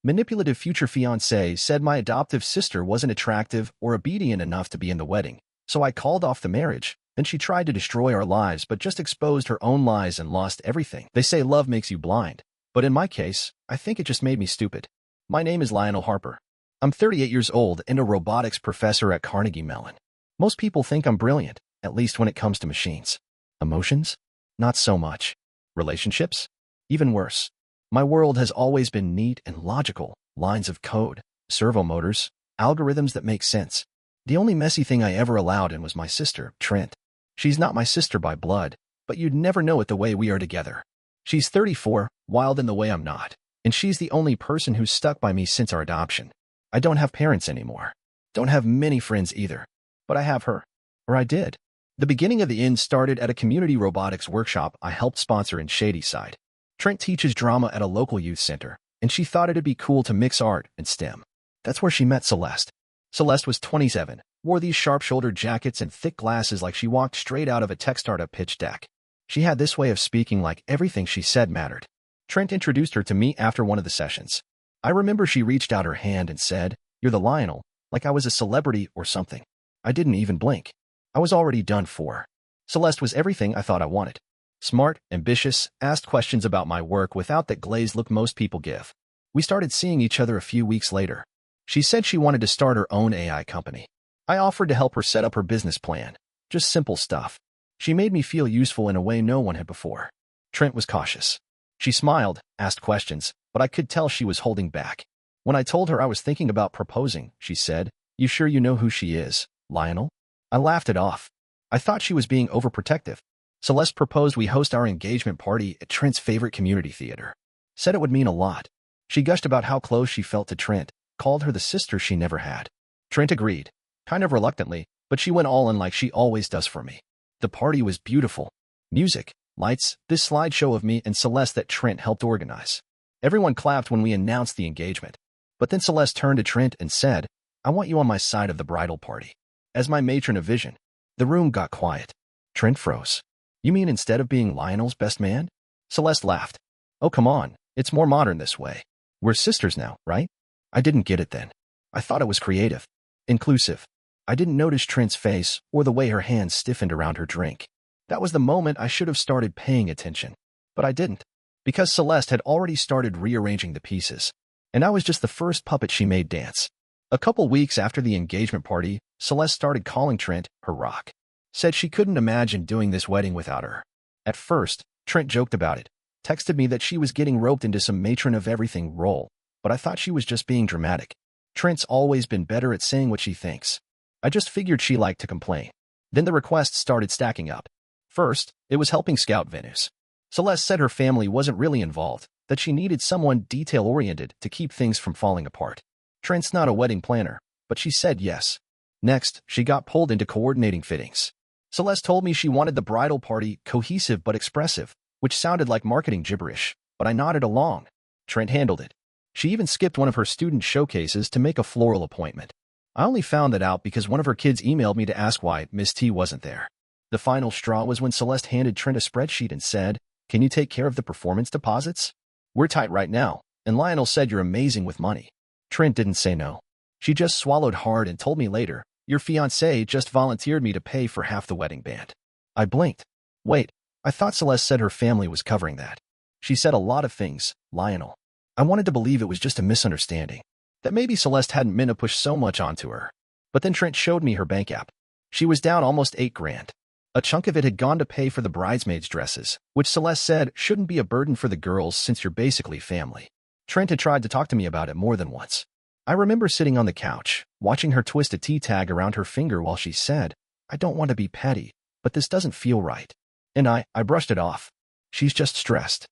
Manipulative future fiancé said my adoptive sister wasn't attractive or obedient enough to be in the wedding, so I called off the marriage. Then she tried to destroy our lives but just exposed her own lies and lost everything. They say love makes you blind, but in my case, I think it just made me stupid. My name is Lionel Harper. I'm 38 years old and a robotics professor at Carnegie Mellon. Most people think I'm brilliant, at least when it comes to machines. Emotions? Not so much. Relationships? Even worse. My world has always been neat and logical, lines of code, servo motors, algorithms that make sense. The only messy thing I ever allowed in was my sister, Trent. She's not my sister by blood, but you'd never know it the way we are together. She's 34, wild in the way I'm not, and she's the only person who's stuck by me since our adoption. I don't have parents anymore. Don't have many friends either. But I have her. Or I did. The beginning of the end started at a community robotics workshop I helped sponsor in Shadyside. Trent teaches drama at a local youth center, and she thought it'd be cool to mix art and STEM. That's where she met Celeste. Celeste was 27, wore these sharp-shouldered jackets and thick glasses like she walked straight out of a tech startup pitch deck. She had this way of speaking like everything she said mattered. Trent introduced her to me after one of the sessions. I remember she reached out her hand and said, "You're the Lionel," like I was a celebrity or something. I didn't even blink. I was already done for. Celeste was everything I thought I wanted. Smart, ambitious, asked questions about my work without that glazed look most people give. We started seeing each other a few weeks later. She said she wanted to start her own AI company. I offered to help her set up her business plan. Just simple stuff. She made me feel useful in a way no one had before. Trent was cautious. She smiled, asked questions, but I could tell she was holding back. When I told her I was thinking about proposing, she said, "You sure you know who she is, Lionel?" I laughed it off. I thought she was being overprotective. Celeste proposed we host our engagement party at Trent's favorite community theater. Said it would mean a lot. She gushed about how close she felt to Trent, called her the sister she never had. Trent agreed, kind of reluctantly, but she went all in like she always does for me. The party was beautiful. Music, lights, this slideshow of me and Celeste that Trent helped organize. Everyone clapped when we announced the engagement. But then Celeste turned to Trent and said, "I want you on my side of the bridal party." As my matron of vision, the room got quiet. Trent froze. "You mean instead of being Lionel's best man?" Celeste laughed. "Oh, come on. It's more modern this way. We're sisters now, right?" I didn't get it then. I thought it was creative. Inclusive. I didn't notice Trent's face or the way her hands stiffened around her drink. That was the moment I should have started paying attention. But I didn't. Because Celeste had already started rearranging the pieces. And I was just the first puppet she made dance. A couple weeks after the engagement party, Celeste started calling Trent her rock. Said she couldn't imagine doing this wedding without her. At first, Trent joked about it. Texted me that she was getting roped into some matron of everything role. But I thought she was just being dramatic. Trent's always been better at saying what she thinks. I just figured she liked to complain. Then the requests started stacking up. First, it was helping scout venues. Celeste said her family wasn't really involved, that she needed someone detail-oriented to keep things from falling apart. Trent's not a wedding planner, but she said yes. Next, she got pulled into coordinating fittings. Celeste told me she wanted the bridal party cohesive but expressive, which sounded like marketing gibberish, but I nodded along. Trent handled it. She even skipped one of her student showcases to make a floral appointment. I only found that out because one of her kids emailed me to ask why Miss T wasn't there. The final straw was when Celeste handed Trent a spreadsheet and said, "Can you take care of the performance deposits? We're tight right now, and Lionel said you're amazing with money." Trent didn't say no. She just swallowed hard and told me later, "Your fiancé just volunteered me to pay for half the wedding band." I blinked. Wait, I thought Celeste said her family was covering that. She said a lot of things, Lionel. I wanted to believe it was just a misunderstanding, that maybe Celeste hadn't meant to push so much onto her. But then Trent showed me her bank app. She was down almost $8,000. A chunk of it had gone to pay for the bridesmaids' dresses, which Celeste said shouldn't be a burden for the girls since you're basically family. Trent had tried to talk to me about it more than once. I remember sitting on the couch, watching her twist a T-tag around her finger while she said, "I don't want to be petty, but this doesn't feel right." And I brushed it off. She's just stressed.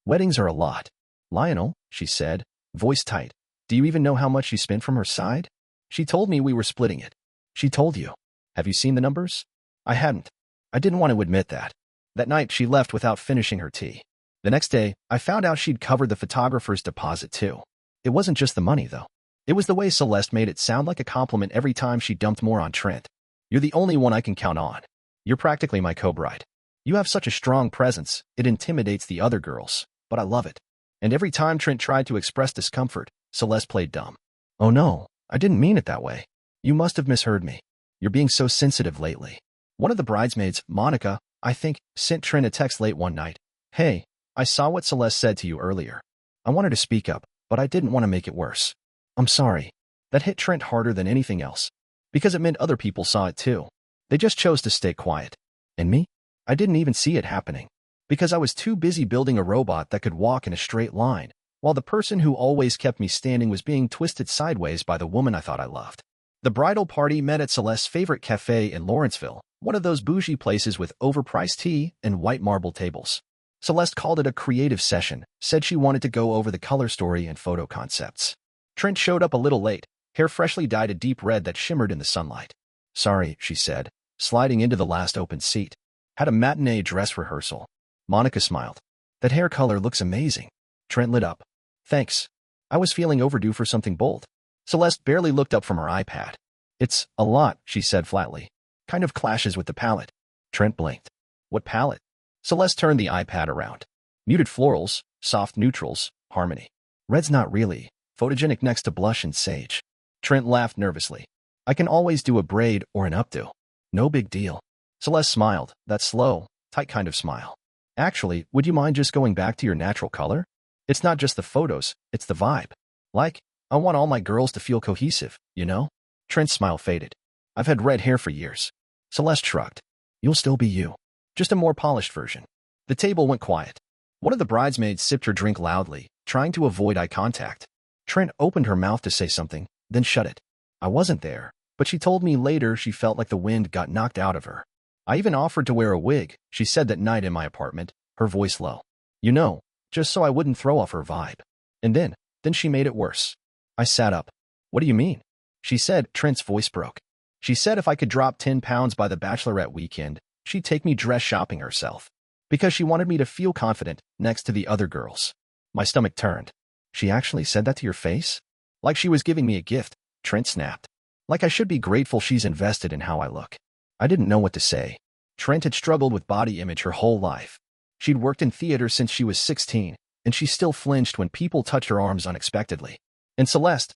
Weddings are a lot. "Lionel," she said, voice tight, "do you even know how much you spent from her side?" She told me we were splitting it. She told you. Have you seen the numbers? I hadn't. I didn't want to admit that. That night, she left without finishing her tea. The next day, I found out she'd covered the photographer's deposit too. It wasn't just the money, though. It was the way Celeste made it sound like a compliment every time she dumped more on Trent. "You're the only one I can count on. You're practically my co-bride. You have such a strong presence, it intimidates the other girls, but I love it." And every time Trent tried to express discomfort, Celeste played dumb. Oh no, I didn't mean it that way. You must have misheard me. You're being so sensitive lately. One of the bridesmaids, Monica, I think, sent Trent a text late one night. Hey, I saw what Celeste said to you earlier. I wanted to speak up, but I didn't want to make it worse. I'm sorry. That hit Trent harder than anything else. Because it meant other people saw it too. They just chose to stay quiet. And me? I didn't even see it happening. Because I was too busy building a robot that could walk in a straight line, while the person who always kept me standing was being twisted sideways by the woman I thought I loved. The bridal party met at Celeste's favorite cafe in Lawrenceville, one of those bougie places with overpriced tea and white marble tables. Celeste called it a creative session, said she wanted to go over the color story and photo concepts. Trent showed up a little late, hair freshly dyed a deep red that shimmered in the sunlight. Sorry, she said, sliding into the last open seat. Had a matinee dress rehearsal. Monica smiled. That hair color looks amazing. Trent lit up. Thanks. I was feeling overdue for something bold. Celeste barely looked up from her iPad. It's a lot, she said flatly. Kind of clashes with the palette. Trent blinked. What palette? Celeste turned the iPad around. Muted florals, soft neutrals, harmony. Red's not really. Photogenic next to blush and sage. Trent laughed nervously. I can always do a braid or an updo. No big deal. Celeste smiled, that slow, tight kind of smile. Actually, would you mind just going back to your natural color? It's not just the photos, it's the vibe. Like, I want all my girls to feel cohesive, you know? Trent's smile faded. I've had red hair for years. Celeste shrugged. You'll still be you. Just a more polished version. The table went quiet. One of the bridesmaids sipped her drink loudly, trying to avoid eye contact. Trent opened her mouth to say something, then shut it. I wasn't there, but she told me later she felt like the wind got knocked out of her. I even offered to wear a wig, she said that night in my apartment, her voice low. You know, just so I wouldn't throw off her vibe. And then she made it worse. I sat up. What do you mean? She said. Trent's voice broke. She said if I could drop 10 pounds by the bachelorette weekend, she'd take me dress shopping herself. Because she wanted me to feel confident next to the other girls. My stomach turned. She actually said that to your face? Like she was giving me a gift, Trent snapped. Like I should be grateful she's invested in how I look. I didn't know what to say. Trent had struggled with body image her whole life. She'd worked in theater since she was 16, and she still flinched when people touched her arms unexpectedly. And Celeste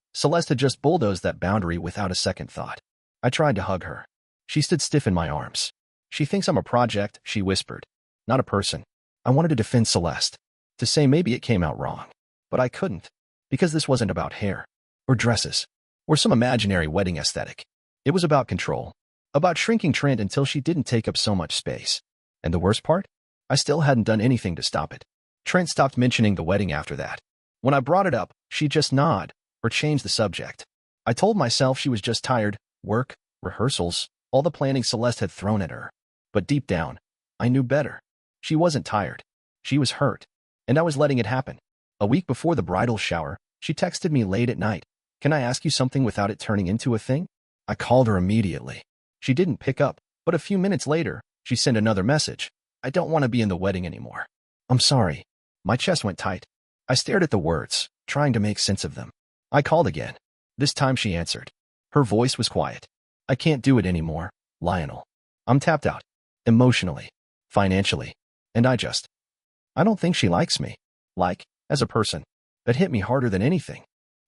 had just bulldozed that boundary without a second thought. I tried to hug her. She stood stiff in my arms. She thinks I'm a project, she whispered. Not a person. I wanted to defend Celeste. To say maybe it came out wrong. But I couldn't. Because this wasn't about hair. Or dresses. Or some imaginary wedding aesthetic. It was about control. About shrinking Trent until she didn't take up so much space. And the worst part? I still hadn't done anything to stop it. Trent stopped mentioning the wedding after that. When I brought it up, she'd just nod, or change the subject. I told myself she was just tired, work, rehearsals, all the planning Celeste had thrown at her. But deep down, I knew better. She wasn't tired. She was hurt. And I was letting it happen. A week before the bridal shower, she texted me late at night. Can I ask you something without it turning into a thing? I called her immediately. She didn't pick up, but a few minutes later, she sent another message. I don't want to be in the wedding anymore. I'm sorry. My chest went tight. I stared at the words, trying to make sense of them. I called again. This time she answered. Her voice was quiet. I can't do it anymore, Lionel. I'm tapped out. Emotionally. Financially. And I don't think she likes me. Like, as a person. That hit me harder than anything.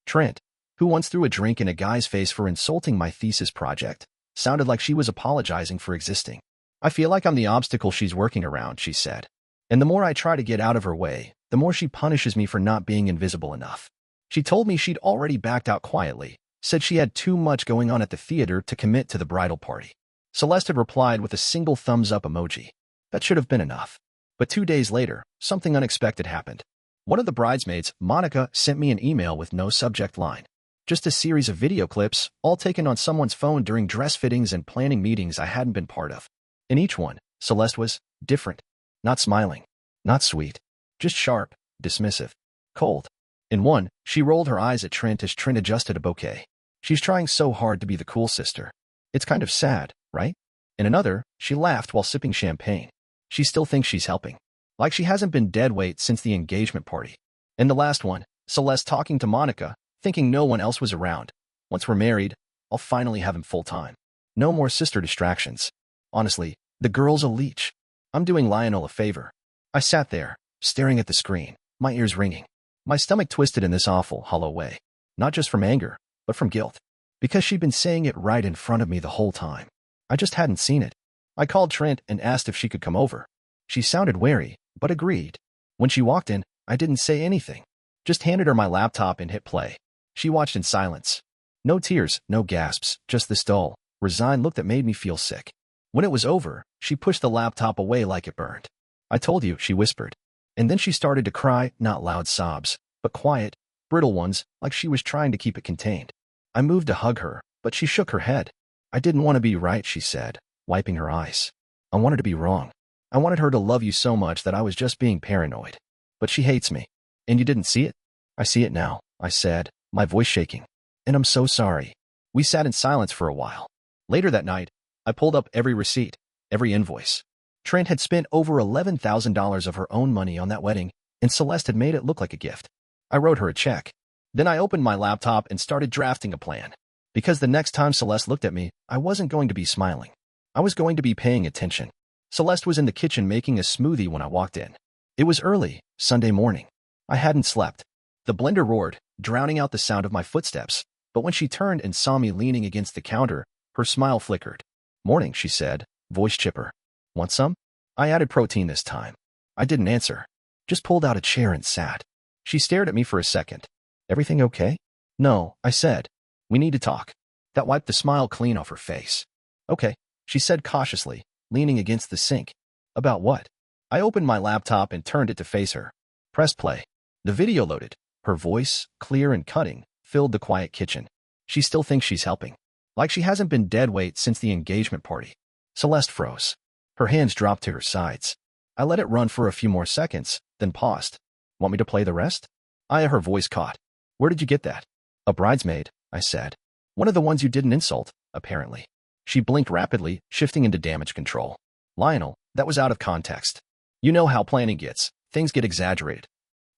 Trent, who once threw a drink in a guy's face for insulting my thesis project, sounded like she was apologizing for existing. I feel like I'm the obstacle she's working around, she said. And the more I try to get out of her way, the more she punishes me for not being invisible enough. She told me she'd already backed out quietly, said she had too much going on at the theater to commit to the bridal party. Celeste had replied with a single thumbs-up emoji. That should have been enough. But 2 days later, something unexpected happened. One of the bridesmaids, Monica, sent me an email with no subject line. Just a series of video clips, all taken on someone's phone during dress fittings and planning meetings I hadn't been part of. In each one, Celeste was different. Not smiling. Not sweet. Just sharp, dismissive, cold. In one, she rolled her eyes at Trent as Trent adjusted a bouquet. She's trying so hard to be the cool sister. It's kind of sad, right? In another, she laughed while sipping champagne. She still thinks she's helping. Like she hasn't been dead weight since the engagement party. In the last one, Celeste talking to Monica, thinking no one else was around. Once we're married, I'll finally have him full-time. No more sister distractions. Honestly, the girl's a leech. I'm doing Lionel a favor. I sat there, staring at the screen, my ears ringing. My stomach twisted in this awful, hollow way. Not just from anger, but from guilt. Because she'd been saying it right in front of me the whole time. I just hadn't seen it. I called Trent and asked if she could come over. She sounded wary, but agreed. When she walked in, I didn't say anything. Just handed her my laptop and hit play. She watched in silence. No tears, no gasps, just this dull, resigned look that made me feel sick. When it was over, she pushed the laptop away like it burned. I told you, she whispered. And then she started to cry, not loud sobs, but quiet, brittle ones, like she was trying to keep it contained. I moved to hug her, but she shook her head. I didn't want to be right, she said, wiping her eyes. I wanted to be wrong. I wanted her to love you so much that I was just being paranoid. But she hates me. And you didn't see it? I see it now, I said, my voice shaking. And I'm so sorry. We sat in silence for a while. Later that night, I pulled up every receipt, every invoice. Trent had spent over $11,000 of her own money on that wedding, and Celeste had made it look like a gift. I wrote her a check. Then I opened my laptop and started drafting a plan. Because the next time Celeste looked at me, I wasn't going to be smiling. I was going to be paying attention. Celeste was in the kitchen making a smoothie when I walked in. It was early, Sunday morning. I hadn't slept. The blender roared, drowning out the sound of my footsteps, but when she turned and saw me leaning against the counter, her smile flickered. Morning, she said, voice chipper. Want some? I added protein this time. I didn't answer. Just pulled out a chair and sat. She stared at me for a second. Everything okay? No, I said. We need to talk. That wiped the smile clean off her face. Okay, she said cautiously, leaning against the sink. About what? I opened my laptop and turned it to face her. Pressed play. The video loaded. Her voice, clear and cutting, filled the quiet kitchen. She still thinks she's helping. Like she hasn't been dead weight since the engagement party. Celeste froze. Her hands dropped to her sides. I let it run for a few more seconds, then paused. Want me to play the rest? Her voice caught. Where did you get that? A bridesmaid, I said. One of the ones you didn't insult, apparently. She blinked rapidly, shifting into damage control. Lionel, that was out of context. You know how planning gets. Things get exaggerated.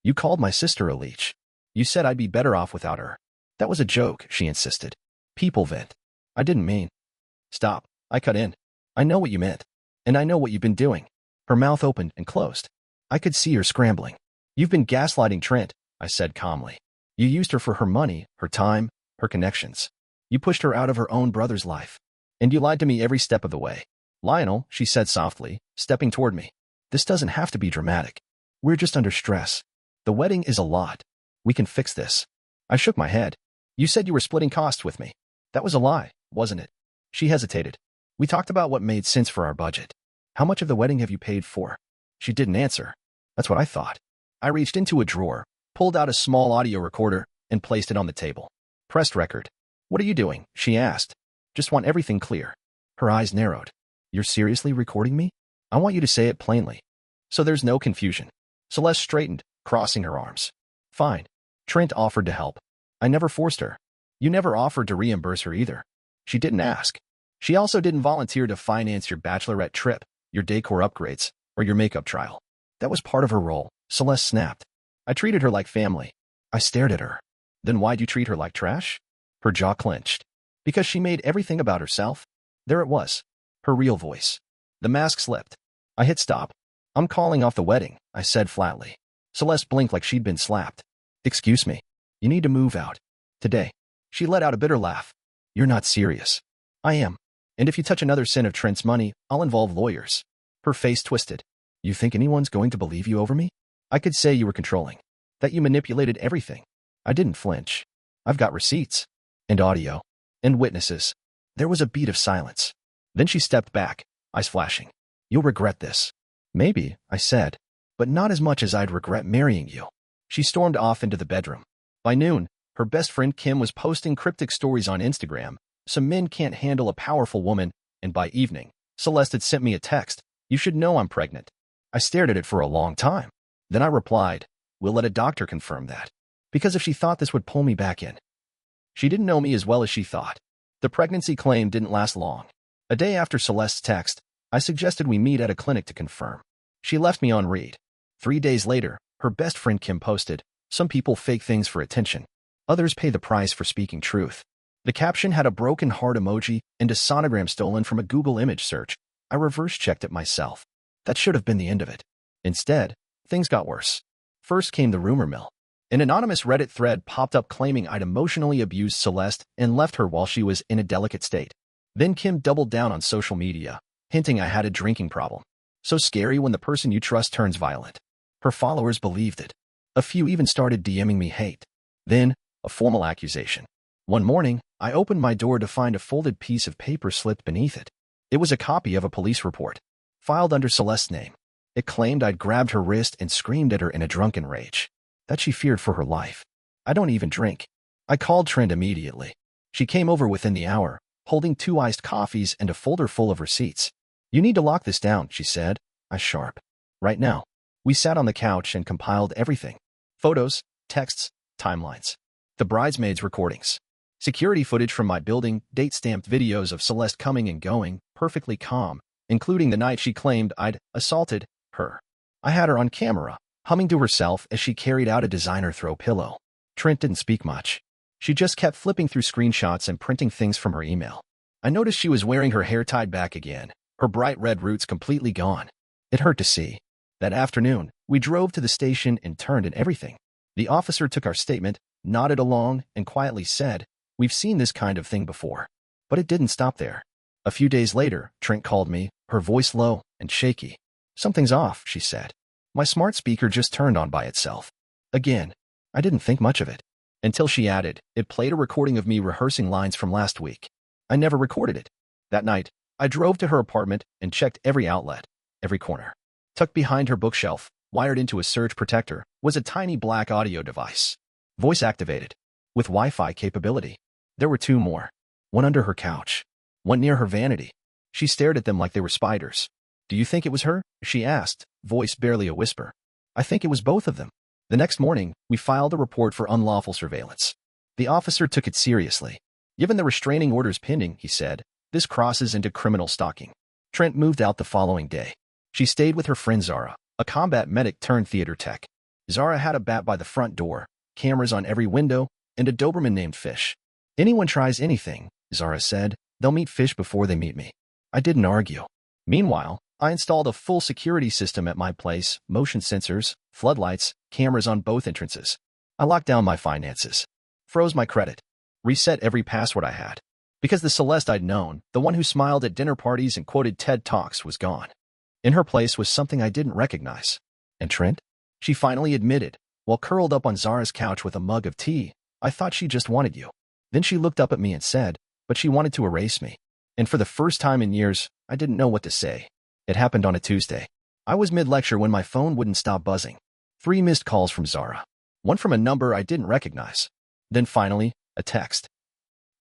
You called my sister a leech. You said I'd be better off without her. That was a joke, she insisted. People vent. I didn't mean. Stop, I cut in. I know what you meant. And I know what you've been doing. Her mouth opened and closed. I could see her scrambling. You've been gaslighting Trent, I said calmly. You used her for her money, her time, her connections. You pushed her out of her own brother's life. And you lied to me every step of the way. Lionel, she said softly, stepping toward me. This doesn't have to be dramatic. We're just under stress. The wedding is a lot. We can fix this. I shook my head. You said you were splitting costs with me. That was a lie, wasn't it? She hesitated. We talked about what made sense for our budget. How much of the wedding have you paid for? She didn't answer. That's what I thought. I reached into a drawer, pulled out a small audio recorder, and placed it on the table. Pressed record. What are you doing? She asked. Just want everything clear. Her eyes narrowed. You're seriously recording me? I want you to say it plainly. So there's no confusion. Celeste straightened, crossing her arms. Fine. Trent offered to help. I never forced her. You never offered to reimburse her either. She didn't ask. She also didn't volunteer to finance your bachelorette trip, your decor upgrades, or your makeup trial. That was part of her role, Celeste snapped. I treated her like family. I stared at her. Then why'd you treat her like trash? Her jaw clenched. Because she made everything about herself? There it was. Her real voice. The mask slipped. I hit stop. I'm calling off the wedding, I said flatly. Celeste blinked like she'd been slapped. Excuse me. You need to move out. Today. She let out a bitter laugh. You're not serious. I am. And if you touch another cent of Trent's money, I'll involve lawyers. Her face twisted. You think anyone's going to believe you over me? I could say you were controlling. That you manipulated everything. I didn't flinch. I've got receipts. And audio. And witnesses. There was a beat of silence. Then she stepped back, eyes flashing. You'll regret this. Maybe, I said. But not as much as I'd regret marrying you. She stormed off into the bedroom. By noon, her best friend Kim was posting cryptic stories on Instagram. Some men can't handle a powerful woman, and by evening, Celeste had sent me a text. You should know I'm pregnant. I stared at it for a long time. Then I replied, we'll let a doctor confirm that. Because if she thought this would pull me back in. She didn't know me as well as she thought. The pregnancy claim didn't last long. A day after Celeste's text, I suggested we meet at a clinic to confirm. She left me on read. 3 days later, her best friend Kim posted, some people fake things for attention. Others pay the price for speaking truth. The caption had a broken heart emoji and a sonogram stolen from a Google image search. I reverse-checked it myself. That should have been the end of it. Instead, things got worse. First came the rumor mill. An anonymous Reddit thread popped up claiming I'd emotionally abused Celeste and left her while she was in a delicate state. Then Kim doubled down on social media, hinting I had a drinking problem. So scary when the person you trust turns violent. Her followers believed it. A few even started DMing me hate. Then, a formal accusation. One morning, I opened my door to find a folded piece of paper slipped beneath it. It was a copy of a police report, filed under Celeste's name. It claimed I'd grabbed her wrist and screamed at her in a drunken rage, that she feared for her life. I don't even drink. I called Trent immediately. She came over within the hour, holding 2 iced coffees and a folder full of receipts. You need to lock this down, she said. I sharp. Right now. We sat on the couch and compiled everything. Photos, texts, timelines. The bridesmaids' recordings. Security footage from my building, date-stamped videos of Celeste coming and going, perfectly calm, including the night she claimed I'd assaulted her. I had her on camera, humming to herself as she carried out a designer throw pillow. Trent didn't speak much. She just kept flipping through screenshots and printing things from her email. I noticed she was wearing her hair tied back again, her bright red roots completely gone. It hurt to see. That afternoon, we drove to the station and turned in everything. The officer took our statement, nodded along, and quietly said, "We've seen this kind of thing before." But it didn't stop there. A few days later, Trent called me, her voice low and shaky. "Something's off," she said. My smart speaker just turned on by itself. Again, I didn't think much of it. Until she added, it played a recording of me rehearsing lines from last week. I never recorded it. That night, I drove to her apartment and checked every outlet, every corner. Tucked behind her bookshelf, wired into a surge protector, was a tiny black audio device. Voice-activated, with Wi-Fi capability. There were 2 more. One under her couch. One near her vanity. She stared at them like they were spiders. "Do you think it was her?" she asked, voice barely a whisper. "I think it was both of them." The next morning, we filed a report for unlawful surveillance. The officer took it seriously. "Given the restraining orders pending," he said, "this crosses into criminal stalking." Trent moved out the following day. She stayed with her friend Zara, a combat medic turned theater tech. Zara had a bat by the front door, cameras on every window, and a Doberman named Fish. "Anyone tries anything," Zara said, "they'll meet Fish before they meet me." I didn't argue. Meanwhile, I installed a full security system at my place, motion sensors, floodlights, cameras on both entrances. I locked down my finances, froze my credit, reset every password I had. Because the Celeste I'd known, the one who smiled at dinner parties and quoted TED Talks, was gone. In her place was something I didn't recognize. "And Trent?" she finally admitted, while curled up on Zara's couch with a mug of tea. "I thought she just wanted you." Then she looked up at me and said, "But she wanted to erase me." And for the first time in years, I didn't know what to say. It happened on a Tuesday. I was mid-lecture when my phone wouldn't stop buzzing. 3 missed calls from Zara. One from a number I didn't recognize. Then finally, a text.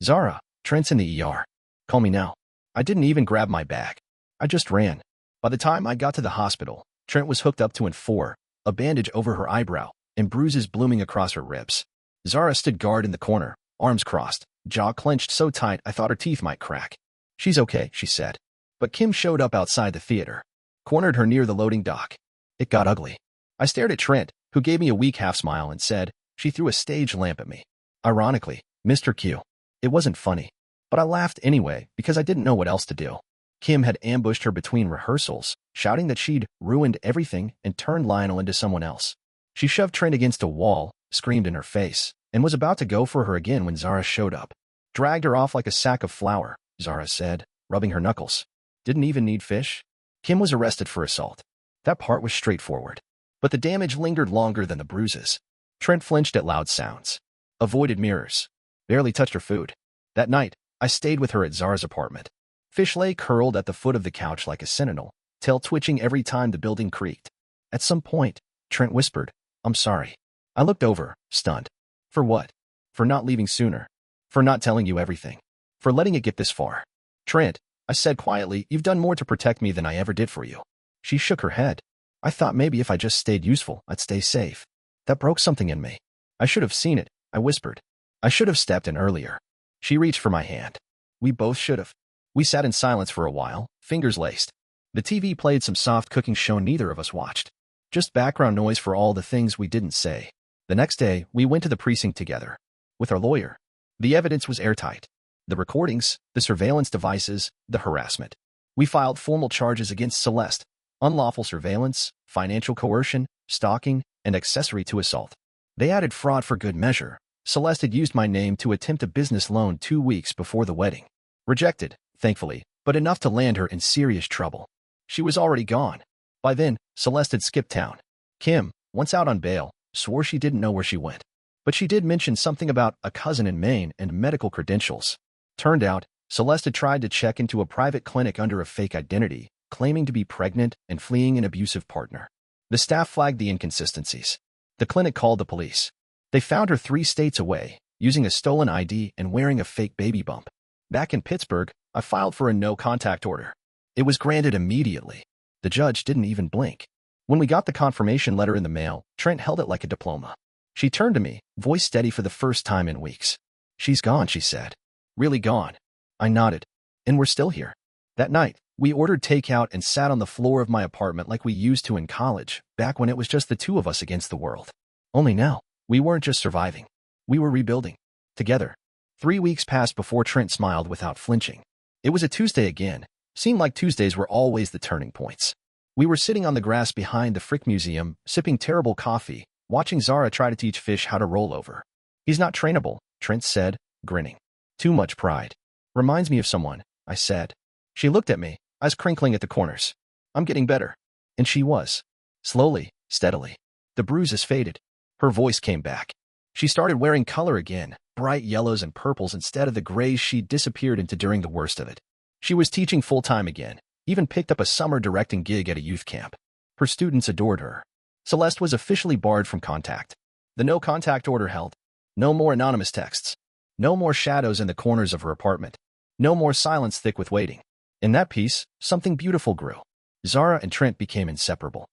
"Zara, Trent's in the ER. Call me now." I didn't even grab my bag. I just ran. By the time I got to the hospital, Trent was hooked up to an 4, a bandage over her eyebrow, and bruises blooming across her ribs. Zara stood guard in the corner, arms crossed, jaw clenched so tight I thought her teeth might crack. "She's okay," she said. But Kim showed up outside the theater, cornered her near the loading dock. It got ugly. I stared at Trent, who gave me a weak half-smile and said, "She threw a stage lamp at me." Ironically, Mr. Q. It wasn't funny. But I laughed anyway because I didn't know what else to do. Kim had ambushed her between rehearsals, shouting that she'd ruined everything and turned Lionel into someone else. She shoved Trent against a wall, screamed in her face, and was about to go for her again when Zara showed up. "Dragged her off like a sack of flour," Zara said, rubbing her knuckles. "Didn't even need Fish." Kim was arrested for assault. That part was straightforward. But the damage lingered longer than the bruises. Trent flinched at loud sounds. Avoided mirrors. Barely touched her food. That night, I stayed with her at Zara's apartment. Fish lay curled at the foot of the couch like a sentinel, tail twitching every time the building creaked. At some point, Trent whispered, "I'm sorry." I looked over, stunned. For what? For not leaving sooner. For not telling you everything. For letting it get this far. "Trent," I said quietly, "you've done more to protect me than I ever did for you." She shook her head. I thought maybe if I just stayed useful, I'd stay safe. That broke something in me. I should have seen it, I whispered. I should have stepped in earlier. She reached for my hand. We both should have. We sat in silence for a while, fingers laced. The TV played some soft cooking show neither of us watched. Just background noise for all the things we didn't say. The next day, we went to the precinct together. With our lawyer. The evidence was airtight. The recordings, the surveillance devices, the harassment. We filed formal charges against Celeste. Unlawful surveillance, financial coercion, stalking, and accessory to assault. They added fraud for good measure. Celeste had used my name to attempt a business loan 2 weeks before the wedding. Rejected, thankfully, but enough to land her in serious trouble. She was already gone. By then, Celeste had skipped town. Kim, once out on bail, swore she didn't know where she went. But she did mention something about a cousin in Maine and medical credentials. Turned out, Celeste had tried to check into a private clinic under a fake identity, claiming to be pregnant and fleeing an abusive partner. The staff flagged the inconsistencies. The clinic called the police. They found her 3 states away, using a stolen ID and wearing a fake baby bump. Back in Pittsburgh, I filed for a no-contact order. It was granted immediately. The judge didn't even blink. When we got the confirmation letter in the mail, Trent held it like a diploma. She turned to me, voice steady for the first time in weeks. "She's gone," she said. "Really gone." I nodded. "And we're still here." That night, we ordered takeout and sat on the floor of my apartment like we used to in college, back when it was just the 2 of us against the world. Only now, we weren't just surviving. We were rebuilding. Together. 3 weeks passed before Trent smiled without flinching. It was a Tuesday again. Seemed like Tuesdays were always the turning points. We were sitting on the grass behind the Frick Museum, sipping terrible coffee, watching Zara try to teach fish how to roll over. "He's not trainable," Trent said, grinning. "Too much pride. Reminds me of someone," I said. She looked at me, eyes crinkling at the corners. "I'm getting better." And she was. Slowly, steadily. The bruises faded. Her voice came back. She started wearing color again, bright yellows and purples instead of the grays she'd disappeared into during the worst of it. She was teaching full-time again, even picked up a summer directing gig at a youth camp. Her students adored her. Celeste was officially barred from contact. The no-contact order held. No more anonymous texts. No more shadows in the corners of her apartment. No more silence thick with waiting. In that piece, something beautiful grew. Zara and Trent became inseparable.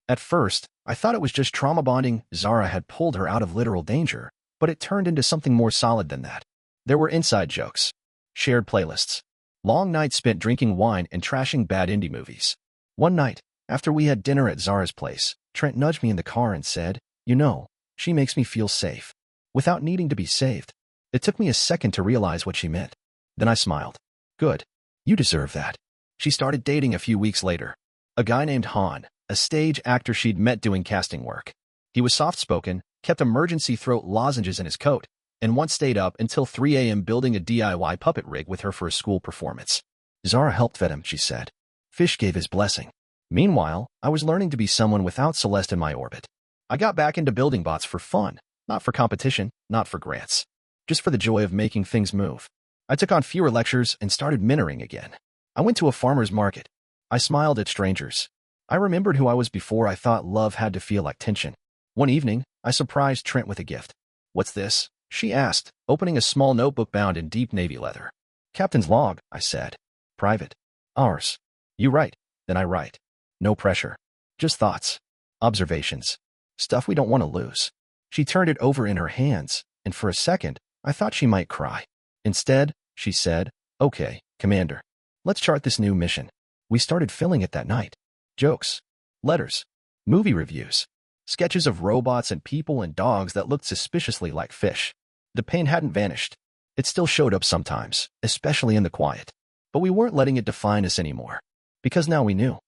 At first, I thought it was just trauma bonding. Zara had pulled her out of literal danger, but it turned into something more solid than that. There were inside jokes. Shared playlists. Long nights spent drinking wine and trashing bad indie movies. One night, after we had dinner at Zara's place, Trent nudged me in the car and said, "You know, she makes me feel safe." Without needing to be saved. It took me a second to realize what she meant. Then I smiled. "Good. You deserve that." She started dating a few weeks later. A guy named Han, a stage actor she'd met doing casting work. He was soft-spoken, kept emergency throat lozenges in his coat, and once stayed up until 3 a.m. building a DIY puppet rig with her for a school performance. Zara helped vet him, she said. Fish gave his blessing. Meanwhile, I was learning to be someone without Celeste in my orbit. I got back into building bots for fun, not for competition, not for grants. Just for the joy of making things move. I took on fewer lectures and started mentoring again. I went to a farmer's market. I smiled at strangers. I remembered who I was before I thought love had to feel like tension. One evening, I surprised Trent with a gift. "What's this?" she asked, opening a small notebook bound in deep navy leather. "Captain's log," I said. "Private. Ours. You write, then I write. No pressure. Just thoughts. Observations. Stuff we don't want to lose." She turned it over in her hands, and for a second, I thought she might cry. Instead, she said, "Okay, Commander. Let's chart this new mission." We started filling it that night. Jokes. Letters. Movie reviews. Sketches of robots and people and dogs that looked suspiciously like fish. The pain hadn't vanished. It still showed up sometimes, especially in the quiet. But we weren't letting it define us anymore. Because now we knew.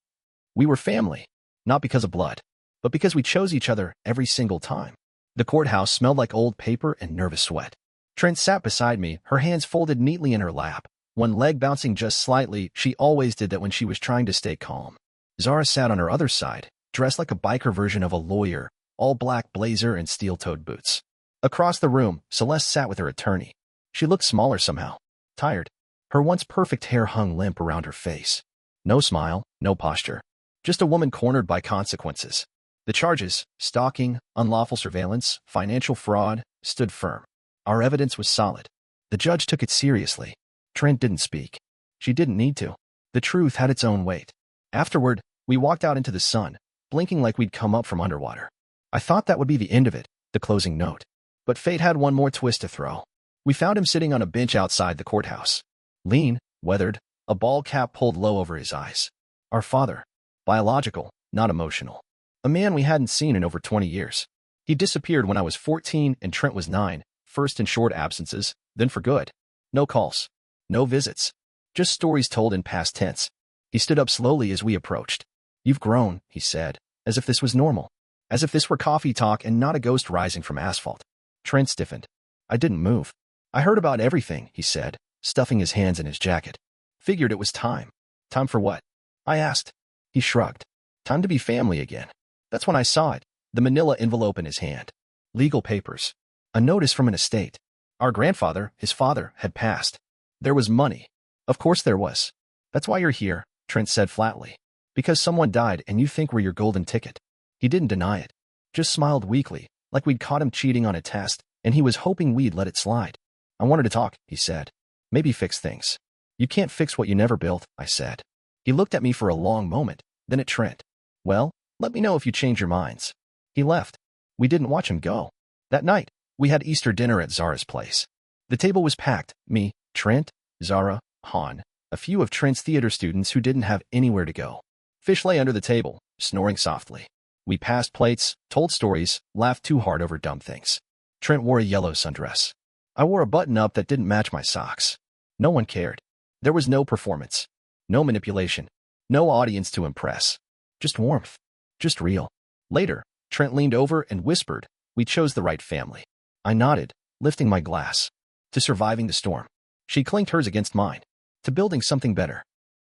We were family. Not because of blood, but because we chose each other every single time. The courthouse smelled like old paper and nervous sweat. Trent sat beside me, her hands folded neatly in her lap, one leg bouncing just slightly. She always did that when she was trying to stay calm. Zara sat on her other side, dressed like a biker version of a lawyer, all black blazer and steel-toed boots. Across the room, Celeste sat with her attorney. She looked smaller somehow. Tired. Her once perfect hair hung limp around her face. No smile, no posture. Just a woman cornered by consequences. The charges, stalking, unlawful surveillance, financial fraud, stood firm. Our evidence was solid. The judge took it seriously. Trent didn't speak. She didn't need to. The truth had its own weight. Afterward, we walked out into the sun, blinking like we'd come up from underwater. I thought that would be the end of it, the closing note. But fate had one more twist to throw. We found him sitting on a bench outside the courthouse. Lean, weathered, a bald cap pulled low over his eyes. Our father. Biological, not emotional. A man we hadn't seen in over 20 years. He disappeared when I was 14 and Trent was 9, first in short absences, then for good. No calls. No visits. Just stories told in past tense. He stood up slowly as we approached. "You've grown," he said, as if this was normal. As if this were coffee talk and not a ghost rising from asphalt. Trent stiffened. I didn't move. I heard about everything, he said, stuffing his hands in his jacket. Figured it was time. Time for what? I asked. He shrugged. Time to be family again. That's when I saw it, the manila envelope in his hand. Legal papers. A notice from an estate. Our grandfather, his father, had passed. There was money. Of course there was. That's why you're here, Trent said flatly. Because someone died and you think we're your golden ticket. He didn't deny it. Just smiled weakly, like we'd caught him cheating on a test, and he was hoping we'd let it slide. I wanted to talk, he said. Maybe fix things. You can't fix what you never built, I said. He looked at me for a long moment, then at Trent. Well, let me know if you change your minds. He left. We didn't watch him go. That night, we had Easter dinner at Zara's place. The table was packed, me, Trent, Zara, Han, a few of Trent's theater students who didn't have anywhere to go. Fish lay under the table, snoring softly. We passed plates, told stories, laughed too hard over dumb things. Trent wore a yellow sundress. I wore a button-up that didn't match my socks. No one cared. There was no performance. No manipulation. No audience to impress. Just warmth. Just real. Later, Trent leaned over and whispered, we chose the right family. I nodded, lifting my glass. To surviving the storm. She clinked hers against mine. To building something better.